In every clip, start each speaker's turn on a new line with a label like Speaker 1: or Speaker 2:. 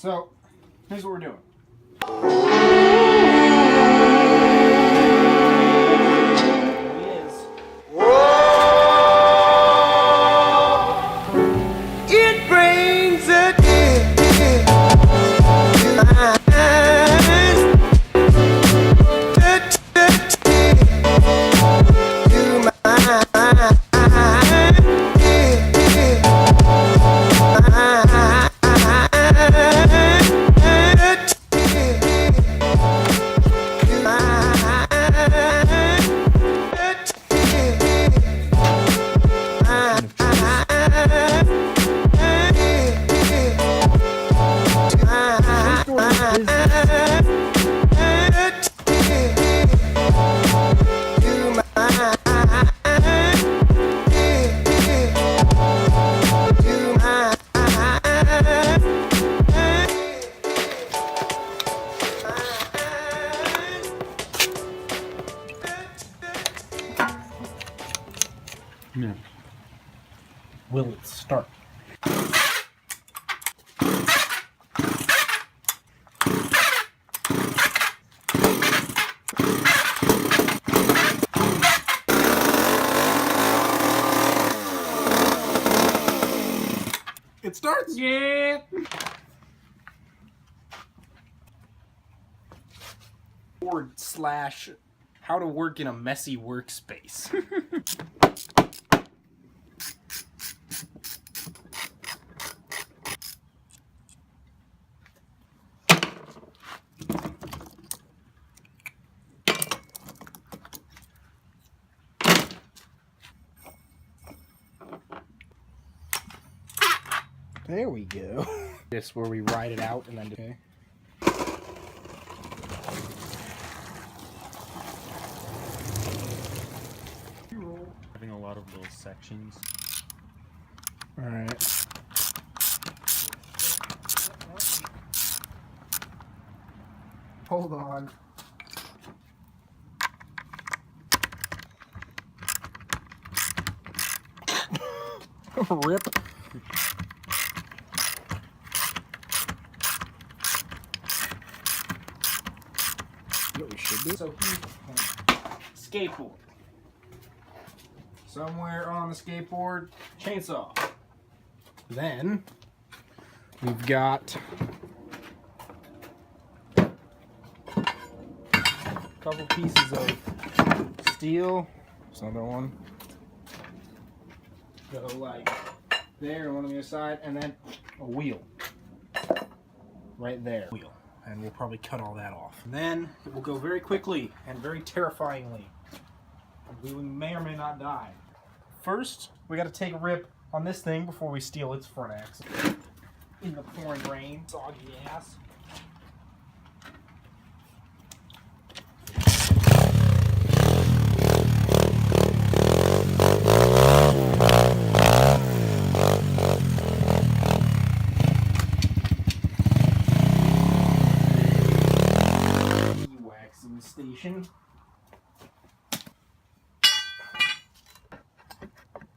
Speaker 1: So, here's what we're doing.
Speaker 2: It brings a tear to my eyes. To my eyes.
Speaker 1: No. Will it start? It starts? Yeah. / how to work in a messy workspace. There we go. This where we ride it out and then okay.
Speaker 3: Having a lot of little sections.
Speaker 1: All right. Hold on. Rip. What we should do. So here's the point. Skateboard. Somewhere on the skateboard, chainsaw. Then we've got a couple pieces of steel. There's another one. Go like there, and one on the other side, and then a wheel right there. Wheel, and we'll probably cut all that off. And then it will go very quickly and very terrifyingly. We may or may not die. First, we got to take a rip on this thing before we steal its front axle. In the pouring rain, soggy ass. Waxing station.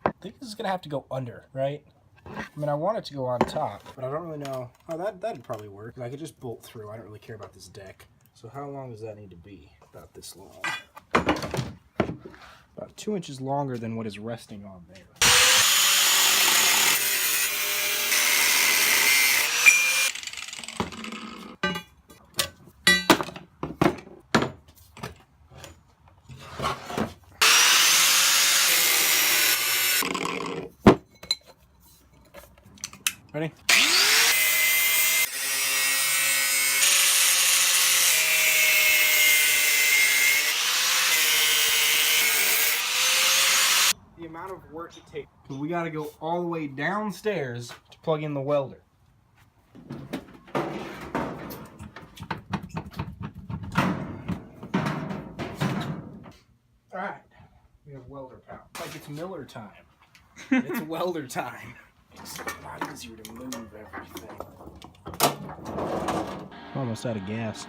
Speaker 1: I think this is gonna have to go under, right? I mean, I want it to go on top, but I don't really know. Oh, that'd probably work. I could just bolt through. I don't really care about this deck. So how long does that need to be? About this long. About 2 inches longer than what is resting on there. Ready? The amount of work it takes. Because we got to go all the way downstairs to plug in the welder. Alright. We have welder power. Like it's Miller time. It's welder time. It's a lot easier to move everything. Almost out of gas.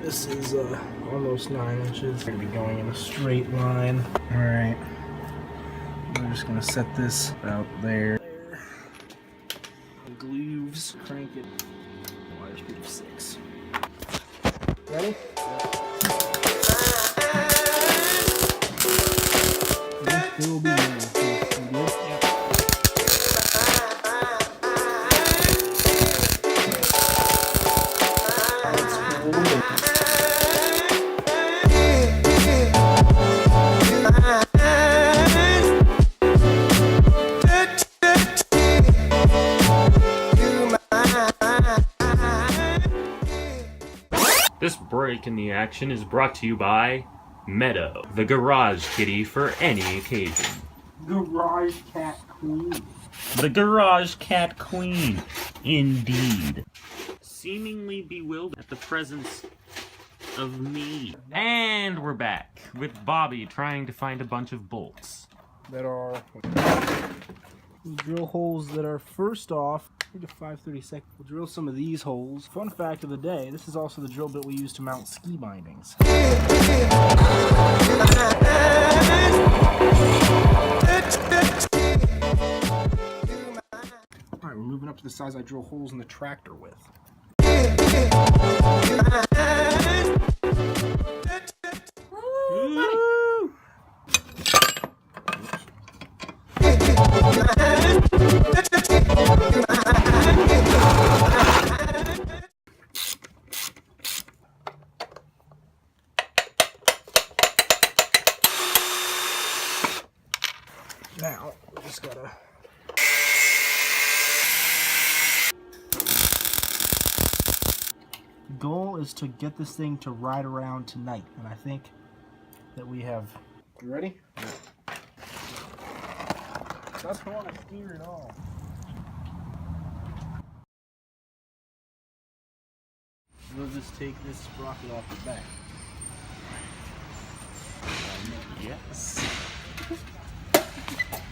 Speaker 1: This This is almost 9 inches. We're gonna be going in a straight line. All right. We're just gonna set this about there. The grooves. Crank it. Wire speed of 6. Ready? This will be
Speaker 3: This break in the action is brought to you by Meadow, the garage kitty for any occasion.
Speaker 1: Garage Cat Queen.
Speaker 3: The Garage Cat Queen, indeed. Seemingly bewildered at the presence of me. And we're back with Bobby trying to find a bunch of bolts.
Speaker 1: That are drill holes that are first off 3 to 5/32. We'll drill some of these holes. Fun fact of the day, this is also the drill bit we use to mount ski bindings. Alright, we're moving up to the size I drill holes in the tractor with. Woo! Now, we just gotta... The goal is to get this thing to ride around tonight, and I think that we have... You ready? Yeah. That's not a steer at all. We'll just take this sprocket off the back.
Speaker 3: Yes.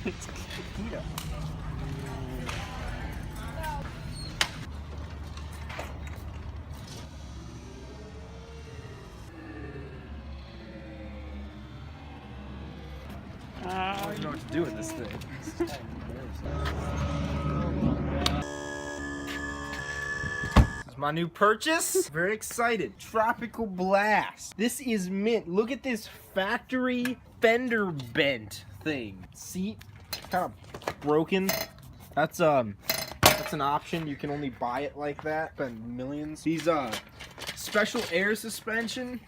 Speaker 1: It's keto. I don't know what to do with this thing. This is my new purchase. Very excited. Tropical Blast. This is mint. Look at this factory fender bent thing. Seat kind of broken. That's an option. You can only buy it like that. Spend millions. These special air suspension.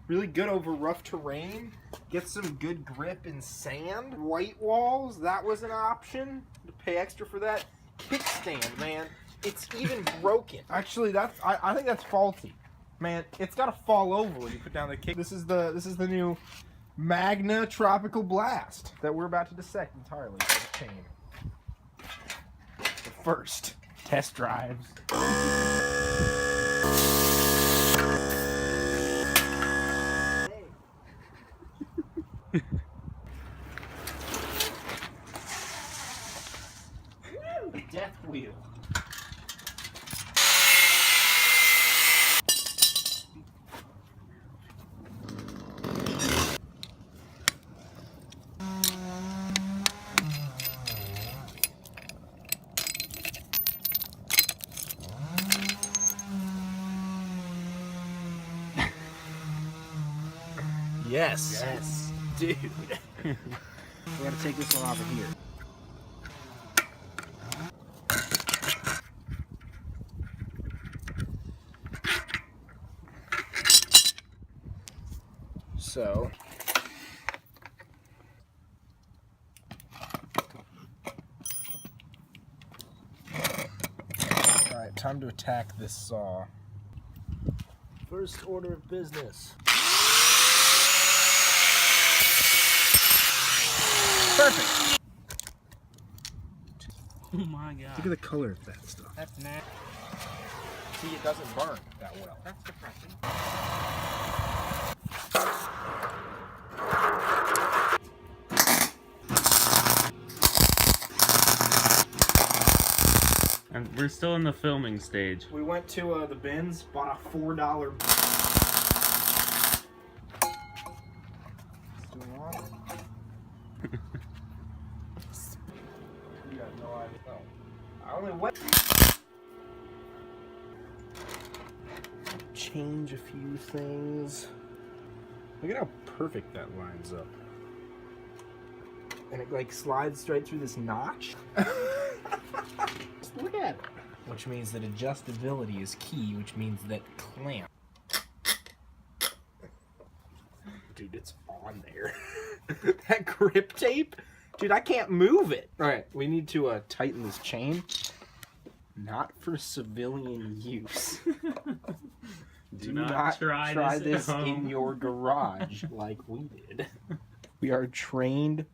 Speaker 1: Really good over rough terrain. Get some good grip in sand. White walls, that was an option. To pay extra for that. Kickstand, man. It's even broken. Actually, I think that's faulty. Man, it's gotta fall over when you put down the kick. This is the new Magna Tropical Blast that we're about to dissect entirely for the chain. But first, test drives. The death wheel. Yes. Yes. Dude. We gotta take this one off of here. So, alright, time to attack this saw. First order of business. Perfect!
Speaker 3: Oh my god.
Speaker 1: Look at the color of that stuff.
Speaker 3: That's nasty.
Speaker 1: See, it doesn't burn that well.
Speaker 3: That's depressing. And we're still in the filming stage.
Speaker 1: We went to the bins, bought a $4 You have no idea. No. I only went. Change a few things. Look at how perfect that lines up. And it like slides straight through this notch. Just look at it. Which means that adjustability is key, which means that clamp. Dude, it's on there. That grip tape? Dude, I can't move it. Alright, we need to tighten this chain. Not for civilian use. Do not try this in your garage like we did. We are trained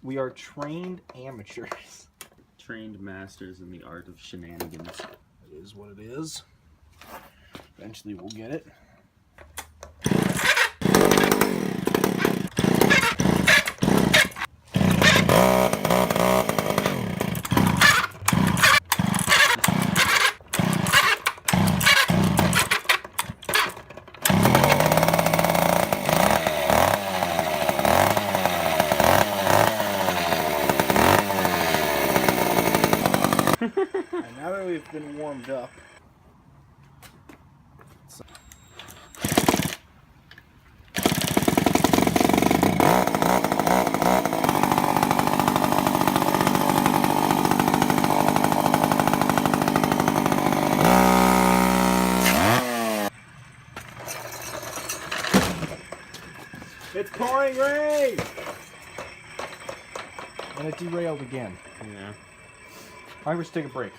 Speaker 1: we are trained amateurs.
Speaker 3: Trained masters in the art of shenanigans.
Speaker 1: It is what it is. Eventually we'll get it. And now that we've been warmed up, it's pouring rain! And it derailed again.
Speaker 3: Yeah.
Speaker 1: Alright, let's take a break.